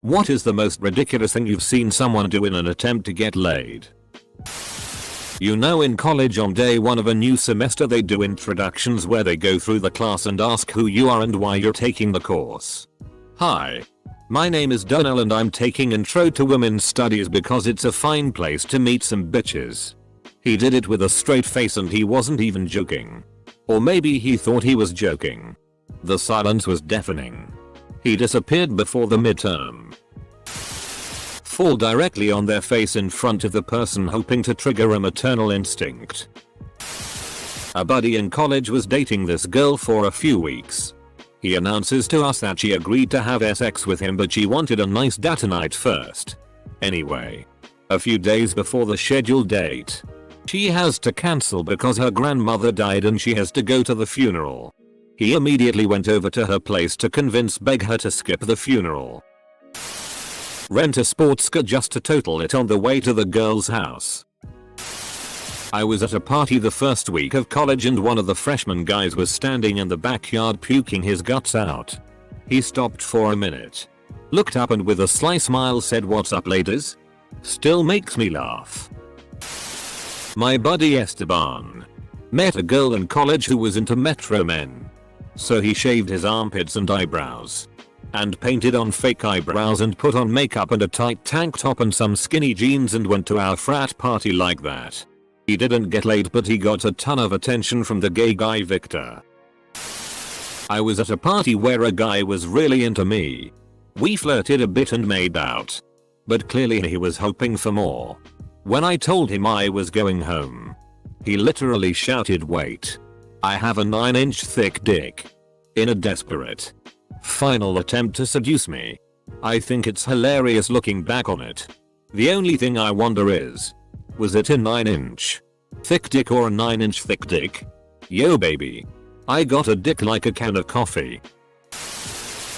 What is the most ridiculous thing you've seen someone do in an attempt to get laid? You know, in college on day 1 of a new semester they do introductions where they go through the class and ask who you are and why you're taking the course. Hi. My name is Donnell and I'm taking Intro to Women's Studies because it's a fine place to meet some bitches. He did it with a straight face and he wasn't even joking. Or maybe he thought he was joking. The silence was deafening. He disappeared before the midterm. Fall directly on their face in front of the person, hoping to trigger a maternal instinct. A buddy in college was dating this girl for a few weeks. He announces to us that she agreed to have sex with him but she wanted a nice date night first. Anyway, a few days before the scheduled date, she has to cancel because her grandmother died and she has to go to the funeral. He immediately went over to her place to beg her to skip the funeral. Rent a sports car just to total it on the way to the girl's house. I was at a party the first week of college and one of the freshman guys was standing in the backyard puking his guts out. He stopped for a minute, looked up and with a sly smile said, "What's up, ladies?" Still makes me laugh. My buddy Esteban met a girl in college who was into Metro Men. So he shaved his armpits and eyebrows, and painted on fake eyebrows and put on makeup and a tight tank top and some skinny jeans and went to our frat party like that. He didn't get laid but he got a ton of attention from the gay guy Victor. I was at a party where a guy was really into me. We flirted a bit and made out. But clearly he was hoping for more. When I told him I was going home, he literally shouted, "Wait. I have a 9-inch thick dick," in a desperate, final attempt to seduce me. I think it's hilarious looking back on it. The only thing I wonder is, was it a 9-inch thick dick or a 9-inch thick dick? Yo baby. I got a dick like a can of coffee.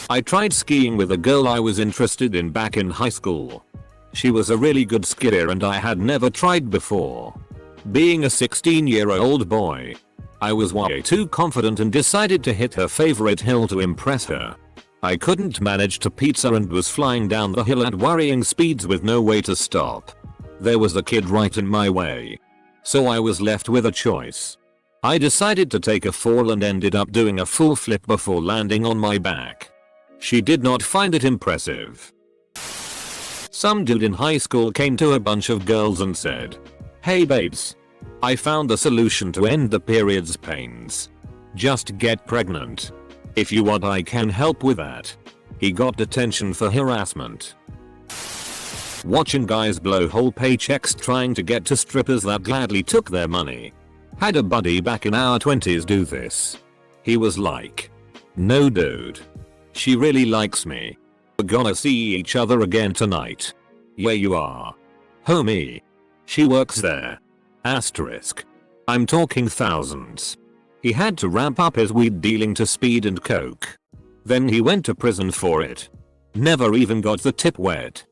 I tried skiing with a girl I was interested in back in high school. She was a really good skier and I had never tried before. Being a 16-year-old boy, I was way too confident and decided to hit her favorite hill to impress her. I couldn't manage to pizza and was flying down the hill at worrying speeds with no way to stop. There was a kid right in my way. So I was left with a choice. I decided to take a fall and ended up doing a full flip before landing on my back. She did not find it impressive. Some dude in high school came to a bunch of girls and said, "Hey babes. I found the solution to end the period's pains. Just get pregnant. If you want, I can help with that." He got detention for harassment. Watching guys blow whole paychecks trying to get to strippers that gladly took their money. Had a buddy back in our 20s do this. He was like, "No dude. She really likes me. We're gonna see each other again tonight. Yeah you are. Homie. She works there. Asterisk. I'm talking thousands." He had to ramp up his weed dealing to speed and coke. Then he went to prison for it. Never even got the tip wet.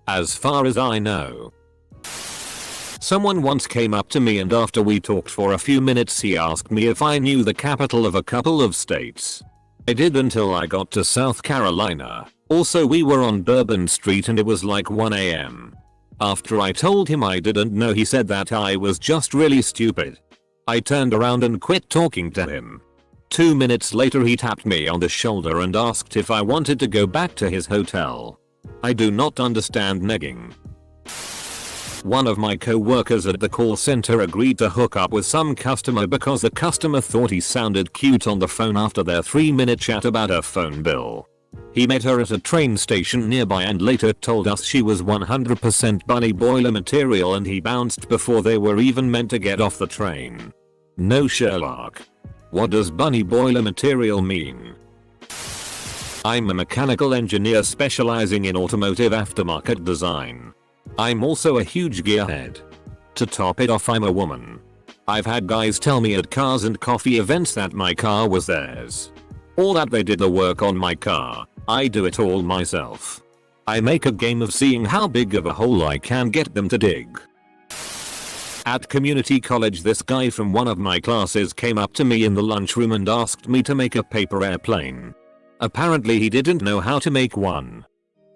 As far as I know. Someone once came up to me and after we talked for a few minutes he asked me if I knew the capital of a couple of states. I did until I got to South Carolina. Also we were on Bourbon Street and it was like 1 AM. After I told him I didn't know, he said that I was just really stupid. I turned around and quit talking to him. 2 minutes later he tapped me on the shoulder and asked if I wanted to go back to his hotel. I do not understand negging. One of my co-workers at the call center agreed to hook up with some customer because the customer thought he sounded cute on the phone after their 3-minute chat about her phone bill. He met her at a train station nearby and later told us she was 100% bunny boiler material and he bounced before they were even meant to get off the train. No Sherlock. What does bunny boiler material mean? I'm a mechanical engineer specializing in automotive aftermarket design. I'm also a huge gearhead. To top it off, I'm a woman. I've had guys tell me at cars and coffee events that my car was theirs. Or that they did the work on my car. I do it all myself. I make a game of seeing how big of a hole I can get them to dig. At community college, this guy from one of my classes came up to me in the lunchroom and asked me to make a paper airplane. Apparently he didn't know how to make one.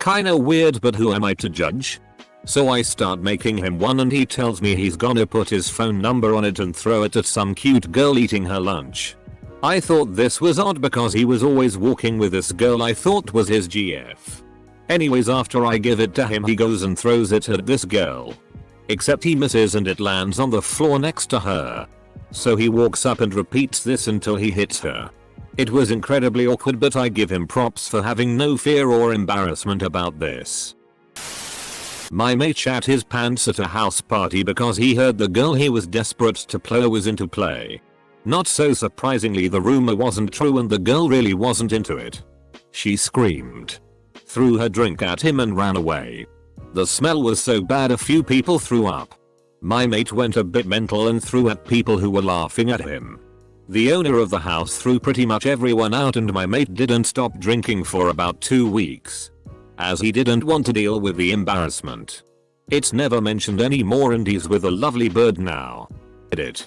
Kinda weird, but who am I to judge? So I start making him one and he tells me he's gonna put his phone number on it and throw it at some cute girl eating her lunch. I thought this was odd because he was always walking with this girl I thought was his GF. Anyways, after I give it to him, he goes and throws it at this girl. Except he misses and it lands on the floor next to her. So he walks up and repeats this until he hits her. It was incredibly awkward, but I give him props for having no fear or embarrassment about this. My mate shat his pants at a house party because he heard the girl he was desperate to play was into play. Not so surprisingly, the rumor wasn't true and the girl really wasn't into it. She screamed, threw her drink at him and ran away. The smell was so bad a few people threw up. My mate went a bit mental and threw at people who were laughing at him. The owner of the house threw pretty much everyone out and my mate didn't stop drinking for about 2 weeks. As he didn't want to deal with the embarrassment. It's never mentioned anymore and he's with a lovely bird now. Edit.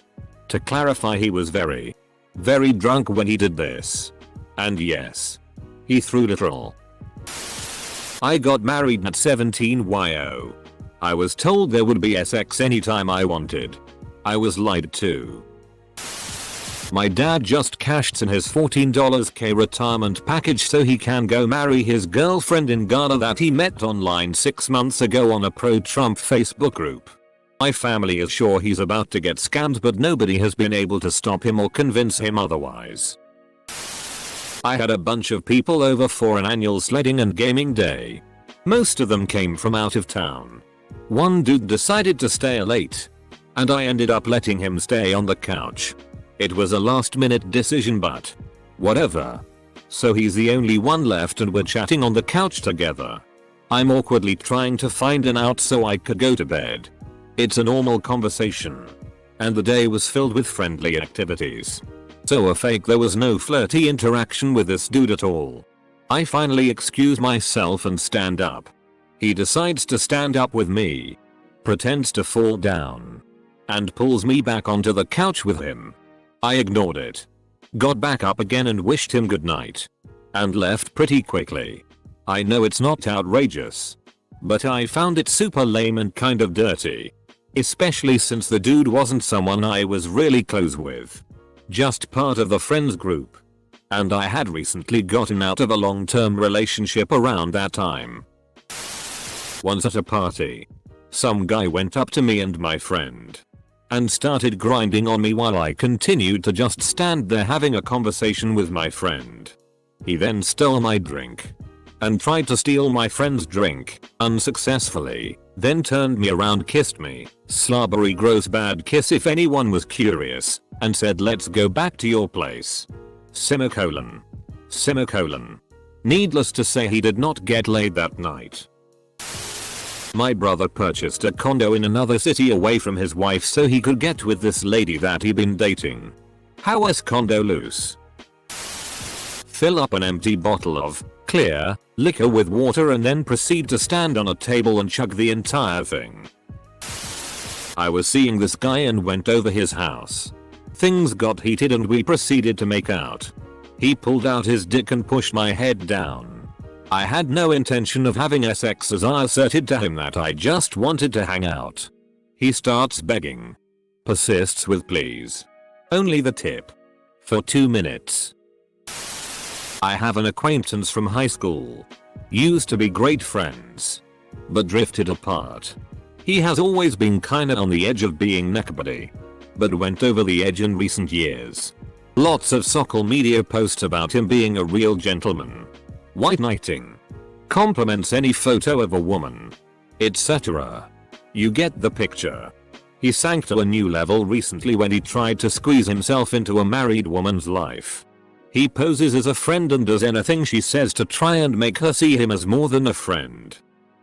To clarify, he was very drunk when he did this. And yes, he threw literal. I got married at 17 yo. I was told there would be sex anytime I wanted. I was lied to. My dad just cashed in his $14k retirement package so he can go marry his girlfriend in Ghana that he met online 6 months ago on a pro-Trump Facebook group. My family is sure he's about to get scammed, but nobody has been able to stop him or convince him otherwise. I had a bunch of people over for an annual sledding and gaming day. Most of them came from out of town. One dude decided to stay late, and I ended up letting him stay on the couch. It was a last minute decision, but whatever. So he's the only one left and we're chatting on the couch together. I'm awkwardly trying to find an out so I could go to bed. It's a normal conversation. And the day was filled with friendly activities. So a fake, there was no flirty interaction with this dude at all. I finally excuse myself and stand up. He decides to stand up with me. Pretends to fall down. And pulls me back onto the couch with him. I ignored it. Got back up again and wished him good night. And left pretty quickly. I know it's not outrageous. But I found it super lame and kind of dirty. Especially since the dude wasn't someone I was really close with. Just part of the friends group. And I had recently gotten out of a long-term relationship around that time. Once at a party, some guy went up to me and my friend. And started grinding on me while I continued to just stand there having a conversation with my friend. He then stole my drink. And tried to steal my friend's drink, unsuccessfully, then turned me around, kissed me, slobbery gross bad kiss if anyone was curious, and said let's go back to your place. Semicolon. Semicolon. Needless to say, he did not get laid that night. My brother purchased a condo in another city away from his wife so he could get with this lady that he'd been dating. How is condo loose? Fill up an empty bottle of clear liquor with water and then proceed to stand on a table and chug the entire thing. I was seeing this guy and went over his house. Things got heated and we proceeded to make out. He pulled out his dick and pushed my head down. I had no intention of having sex as I asserted to him that I just wanted to hang out. He starts begging. Persists with please. Only the tip. For 2 minutes. I have an acquaintance from high school. Used to be great friends. But drifted apart. He has always been kinda on the edge of being neckbuddy. But went over the edge in recent years. Lots of social media posts about him being a real gentleman. White knighting. Compliments any photo of a woman. Etc. You get the picture. He sank to a new level recently when he tried to squeeze himself into a married woman's life. He poses as a friend and does anything she says to try and make her see him as more than a friend.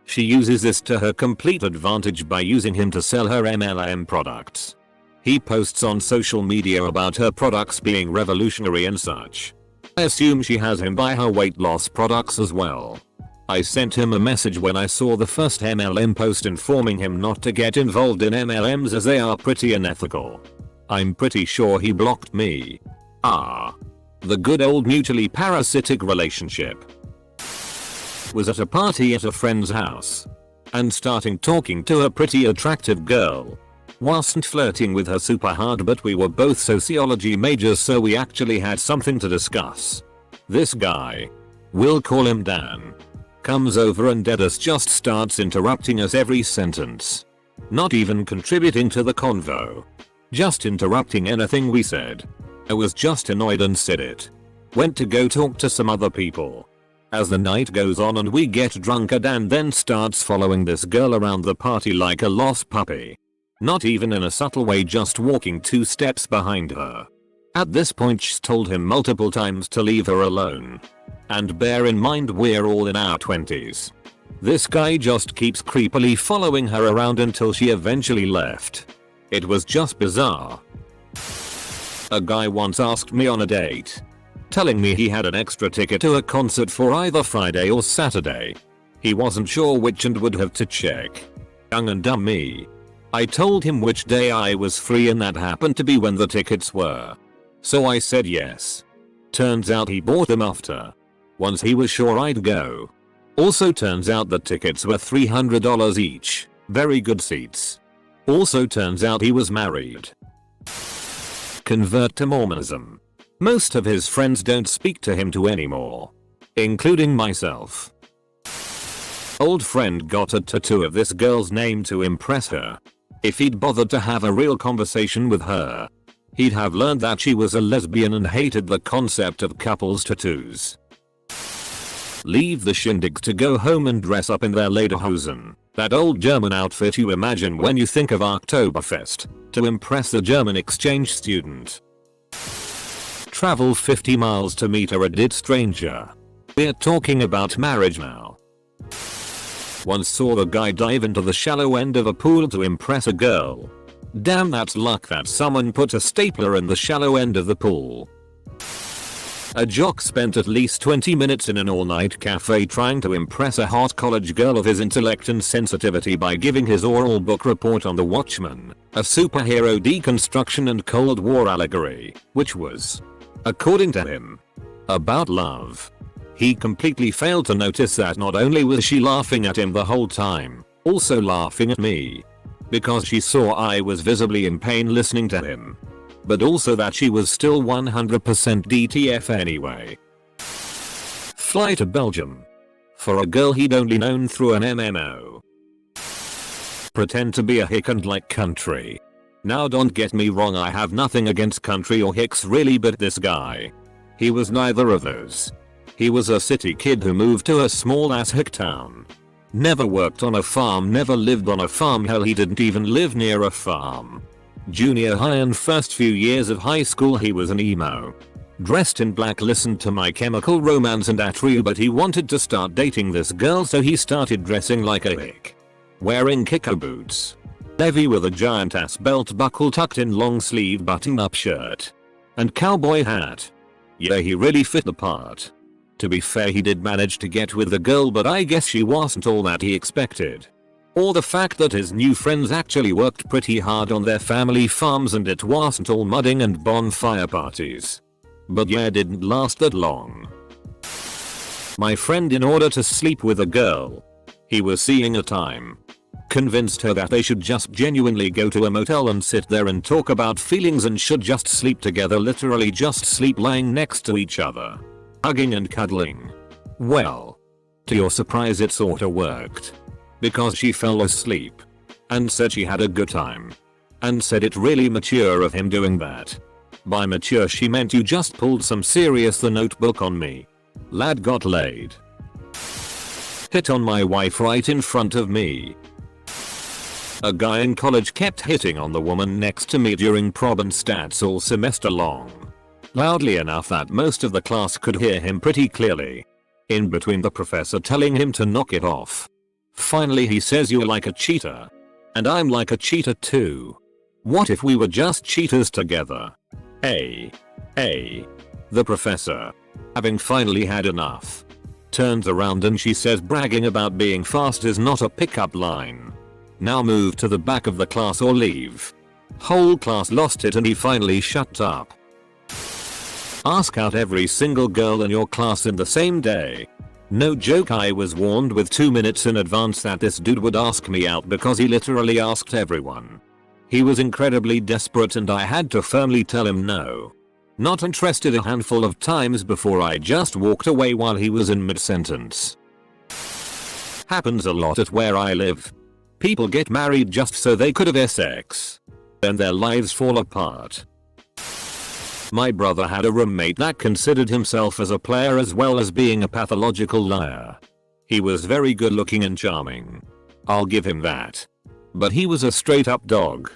She uses this to her complete advantage by using him to sell her MLM products. He posts on social media about her products being revolutionary and such. I assume she has him buy her weight loss products as well. I sent him a message when I saw the first MLM post informing him not to get involved in MLMs as they are pretty unethical. I'm pretty sure he blocked me. The good old mutually parasitic relationship. Was at a party at a friend's house and starting talking to a pretty attractive girl. Wasn't flirting with her super hard, but we were both sociology majors, so we actually had something to discuss. This guy, we'll call him Dan, comes over and deadass just starts interrupting us every sentence. Not even contributing to the convo. Just interrupting anything we said. I was just annoyed and said it. Went to go talk to some other people. As the night goes on and we get drunker, Dan then starts following this girl around the party like a lost puppy. Not even in a subtle way, just walking 2 steps behind her. At this point she's told him multiple times to leave her alone. And bear in mind we're all in our 20s. This guy just keeps creepily following her around until she eventually left. It was just bizarre. A guy once asked me on a date, telling me he had an extra ticket to a concert for either Friday or Saturday. He wasn't sure which and would have to check. Young and dumb me. I told him which day I was free, and that happened to be when the tickets were. So I said yes. Turns out he bought them after. Once he was sure I'd go. Also turns out the tickets were $300 each. Very good seats. Also turns out he was married. Convert to Mormonism. Most of his friends don't speak to him anymore. Including myself. Old friend got a tattoo of this girl's name to impress her. If he'd bothered to have a real conversation with her, he'd have learned that she was a lesbian and hated the concept of couples tattoos. Leave the shindigs to go home and dress up in their lederhosen, that old German outfit you imagine when you think of Oktoberfest, to impress a German exchange student. Travel 50 miles to meet a Reddit stranger. We're talking about marriage now. Once saw the guy dive into the shallow end of a pool to impress a girl. Damn, that's luck that someone put a stapler in the shallow end of the pool. A jock spent at least 20 minutes in an all-night cafe trying to impress a hot college girl of his intellect and sensitivity by giving his oral book report on The Watchmen, a superhero deconstruction and Cold War allegory, which was, according to him, about love. He completely failed to notice that not only was she laughing at him the whole time, also laughing at me. Because she saw I was visibly in pain listening to him. But also that she was still 100% DTF anyway. Fly to Belgium. For a girl he'd only known through an MMO. Pretend to be a hick and like country. Now don't get me wrong, I have nothing against country or hicks really, but this guy, he was neither of those. He was a city kid who moved to a small ass hick town. Never worked on a farm, never lived on a farm, hell he didn't even live near a farm. Junior high and first few years of high school he was an emo. Dressed in black, listened to My Chemical Romance and Atreyu, but he wanted to start dating this girl, so he started dressing like a hick. Wearing kicker boots. Heavy with a giant ass belt buckle tucked in long sleeve button up shirt. And cowboy hat. Yeah, he really fit the part. To be fair, he did manage to get with the girl, but I guess she wasn't all that he expected. Or the fact that his new friends actually worked pretty hard on their family farms and it wasn't all mudding and bonfire parties. But yeah, it didn't last that long. My friend, in order to sleep with a girl he was seeing at the time, convinced her that they should just genuinely go to a motel and sit there and talk about feelings and should just sleep together, literally just sleep lying next to each other. Hugging and cuddling. Well, to your surprise it sorta worked. Because she fell asleep. And said she had a good time. And said it really mature of him doing that. By mature she meant you just pulled some serious The Notebook on me. Lad got laid. Hit on my wife right in front of me. A guy in college kept hitting on the woman next to me during prob and stats all semester long. Loudly enough that most of the class could hear him pretty clearly. In between the professor telling him to knock it off. Finally he says, "You're like a cheater." And I'm like a cheater too. What if we were just cheaters together? The professor, having finally had enough, turns around and she says bragging about being fast is not a pickup line. Now move to the back of the class or leave. Whole class lost it and he finally shut up. Ask out every single girl in your class in the same day. No joke, I was warned with 2 minutes in advance that this dude would ask me out because he literally asked everyone. He was incredibly desperate and I had to firmly tell him no. Not interested a handful of times before I just walked away while he was in mid-sentence. Happens a lot at where I live. People get married just so they could have sex. Then their lives fall apart. My brother had a roommate that considered himself as a player as well as being a pathological liar. He was very good looking and charming. I'll give him that. But he was a straight up dog.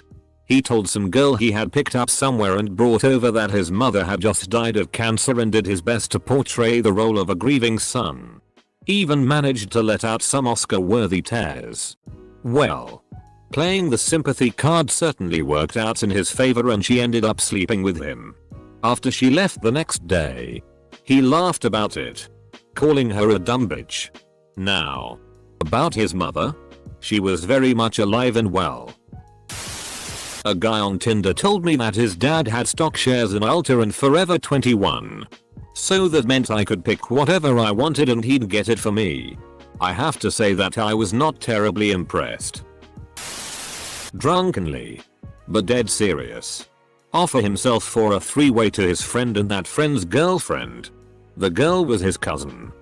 He told some girl he had picked up somewhere and brought over that his mother had just died of cancer and did his best to portray the role of a grieving son. Even managed to let out some Oscar-worthy tears. Well, playing the sympathy card certainly worked out in his favor and she ended up sleeping with him. After she left the next day, he laughed about it, calling her a dumb bitch. Now, about his mother, she was very much alive and well. A guy on Tinder told me that his dad had stock shares in Ulta and Forever 21. So that meant I could pick whatever I wanted and he'd get it for me. I have to say that I was not terribly impressed. Drunkenly, but dead serious, offer himself for a three-way to his friend and that friend's girlfriend. The girl was his cousin.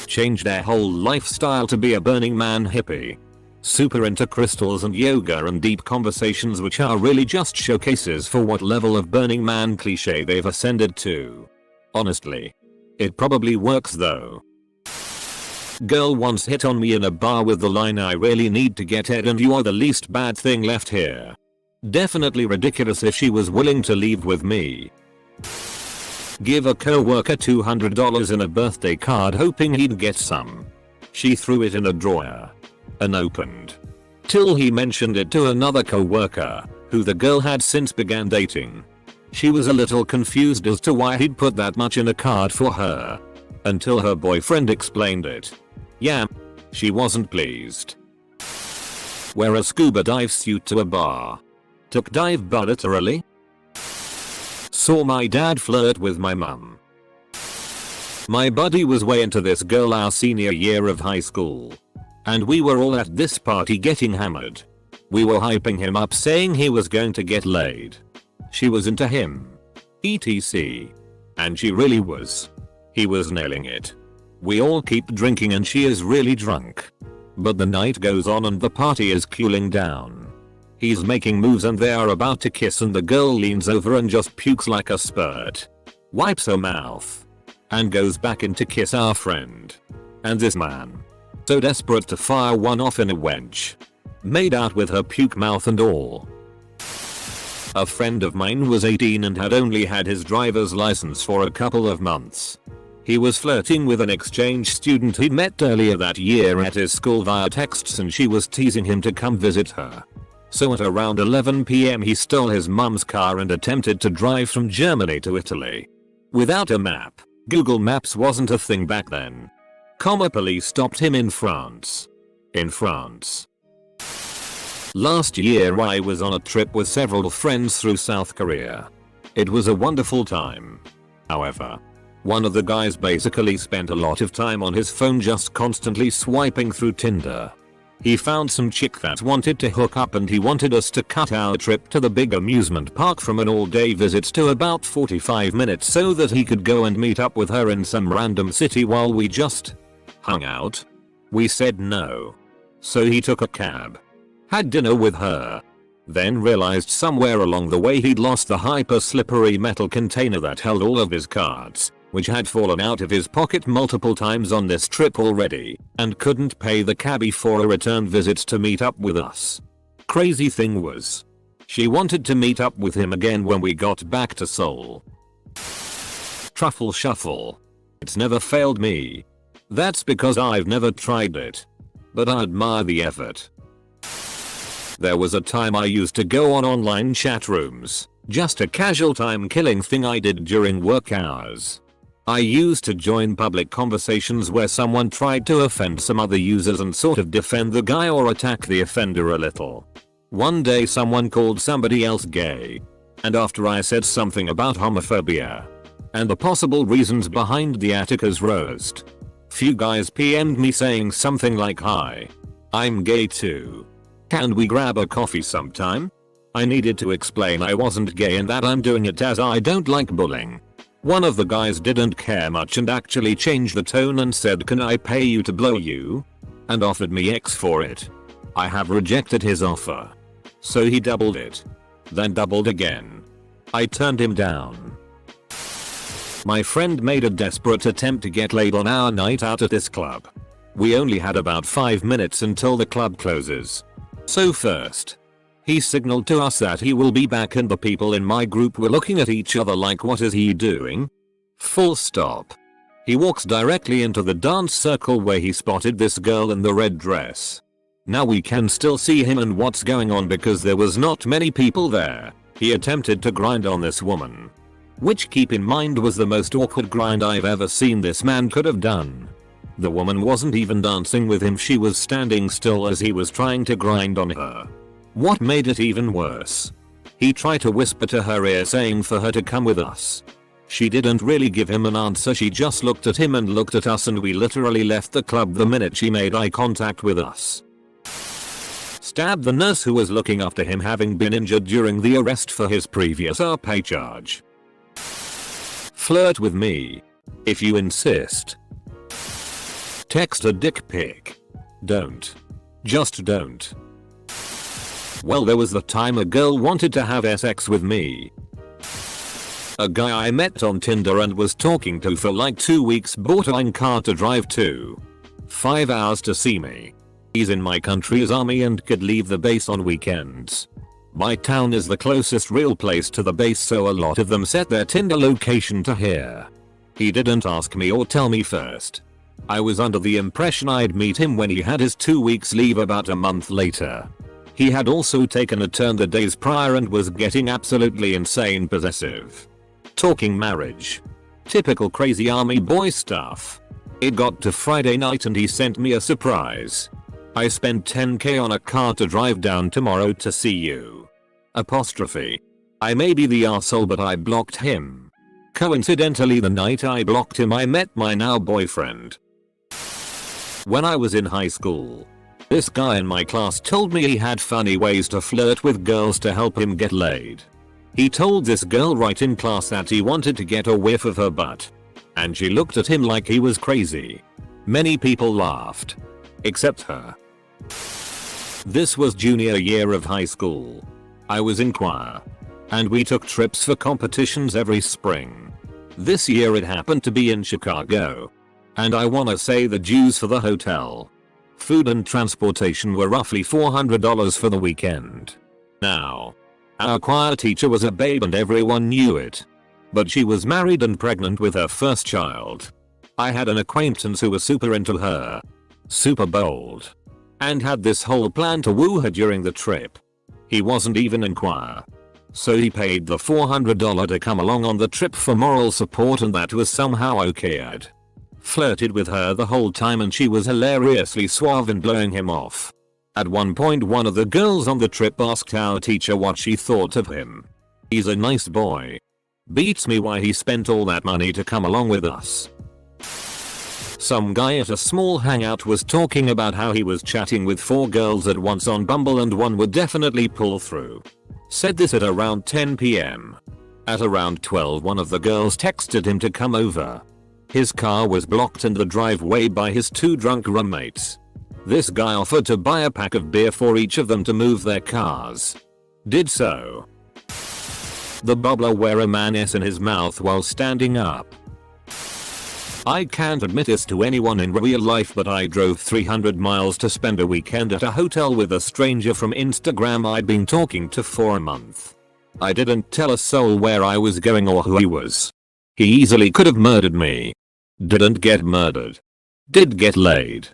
Changed their whole lifestyle to be a Burning Man hippie. Super into crystals and yoga and deep conversations, which are really just showcases for what level of Burning Man cliche they've ascended to. Honestly, it probably works though. Girl once hit on me in a bar with the line, "I really need to get head and you are the least bad thing left here." Definitely ridiculous if she was willing to leave with me. Give a coworker $200 in a birthday card hoping he'd get some. She threw it in a drawer. Unopened. Till he mentioned it to another coworker, who the girl had since began dating. She was a little confused as to why he'd put that much in a card for her. Until her boyfriend explained it. Yeah, she wasn't pleased. Wear a scuba dive suit to a bar. Took dive bar literally. Saw my dad flirt with my mum. My buddy was way into this girl our senior year of high school. And we were all at this party getting hammered. We were hyping him up saying he was going to get laid. She was into him. etc. And she really was. He was nailing it. We all keep drinking and she is really drunk. But the night goes on and the party is cooling down. He's making moves and they are about to kiss and the girl leans over and just pukes like a spurt. Wipes her mouth. And goes back in to kiss our friend. And this man, so desperate to fire one off in a wench, made out with her puke mouth and all. A friend of mine was 18 and had only had his driver's license for a couple of months. He was flirting with an exchange student he met earlier that year at his school via texts and she was teasing him to come visit her. So at around 11 PM he stole his mum's car and attempted to drive from Germany to Italy. Without a map. Google Maps wasn't a thing back then. Police stopped him in France. Last year I was on a trip with several friends through South Korea. It was a wonderful time. However, one of the guys basically spent a lot of time on his phone just constantly swiping through Tinder. He found some chick that wanted to hook up and he wanted us to cut our trip to the big amusement park from an all-day visit to about 45 minutes so that he could go and meet up with her in some random city while we just hung out. We said no. So he took a cab. Had dinner with her. Then realized somewhere along the way he'd lost the hyper slippery metal container that held all of his cards, which had fallen out of his pocket multiple times on this trip already, and couldn't pay the cabbie for a return visit to meet up with us. Crazy thing was, she wanted to meet up with him again when we got back to Seoul. Truffle shuffle. It's never failed me. That's because I've never tried it. But I admire the effort. There was a time I used to go on online chat rooms, just a casual time killing thing I did during work hours. I used to join public conversations where someone tried to offend some other users and sort of defend the guy or attack the offender a little. One day someone called somebody else gay. And after I said something about homophobia and the possible reasons behind the attacker's roast, Few guys PM'd me saying something like, "Hi, I'm gay too. Can we grab a coffee sometime?" I needed to explain I wasn't gay and that I'm doing it as I don't like bullying. One of the guys didn't care much and actually changed the tone and said, "Can I pay you to blow you?" and offered me X for it. I have rejected his offer. So he doubled it. Then doubled again. I turned him down. My friend made a desperate attempt to get laid on our night out at this club. We only had about 5 minutes until the club closes. So first, he signaled to us that he will be back and the people in my group were looking at each other like, what is he doing? Full stop. He walks directly into the dance circle where he spotted this girl in the red dress. Now we can still see him and what's going on because there was not many people there. He attempted to grind on this woman. Which, keep in mind, was the most awkward grind I've ever seen this man could have done. The woman wasn't even dancing with him, she was standing still as he was trying to grind on her. What made it even worse? He tried to whisper to her ear saying for her to come with us. She didn't really give him an answer, she just looked at him and looked at us and we literally left the club the minute she made eye contact with us. Stabbed the nurse who was looking after him, having been injured during the arrest for his previous RP charge. Flirt with me. If you insist. Text a dick pic. Don't. Just don't. Well, there was the time a girl wanted to have sex with me. A guy I met on Tinder and was talking to for like 2 weeks bought a car to drive to. 5 hours to see me. He's in my country's army and could leave the base on weekends. My town is the closest real place to the base, so a lot of them set their Tinder location to here. He didn't ask me or tell me first. I was under the impression I'd meet him when he had his 2 weeks leave about a month later. He had also taken a turn the days prior and was getting absolutely insane possessive. Talking marriage. Typical crazy army boy stuff. It got to Friday night and he sent me a surprise. I spent 10k on a car to drive down tomorrow to see you. Apostrophe. I may be the arsehole but I blocked him. Coincidentally, the night I blocked him I met my now boyfriend. When I was in high school, this guy in my class told me he had funny ways to flirt with girls to help him get laid. He told this girl right in class that he wanted to get a whiff of her butt. And she looked at him like he was crazy. Many people laughed. Except her. This was junior year of high school. I was in choir. And we took trips for competitions every spring. This year it happened to be in Chicago. And I wanna say the dues for the hotel, food and transportation were roughly $400 for the weekend. Now, our choir teacher was a babe and everyone knew it. But she was married and pregnant with her first child. I had an acquaintance who was super into her. Super bold. And had this whole plan to woo her during the trip. He wasn't even in choir. So he paid the $400 to come along on the trip for moral support, and that was somehow okayed. Flirted with her the whole time and she was hilariously suave in blowing him off. At one point one of the girls on the trip asked our teacher what she thought of him. He's a nice boy. Beats me why he spent all that money to come along with us. Some guy at a small hangout was talking about how he was chatting with 4 girls at once on Bumble and one would definitely pull through. Said this at around 10 PM. At around 12 one of the girls texted him to come over. His car was blocked in the driveway by his 2 drunk roommates. This guy offered to buy a pack of beer for each of them to move their cars. Did so. The bubbler wear a man-s in his mouth while standing up. I can't admit this to anyone in real life, but I drove 300 miles to spend a weekend at a hotel with a stranger from Instagram I'd been talking to for a month. I didn't tell a soul where I was going or who he was. He easily could have murdered me. Didn't get murdered. Did get laid.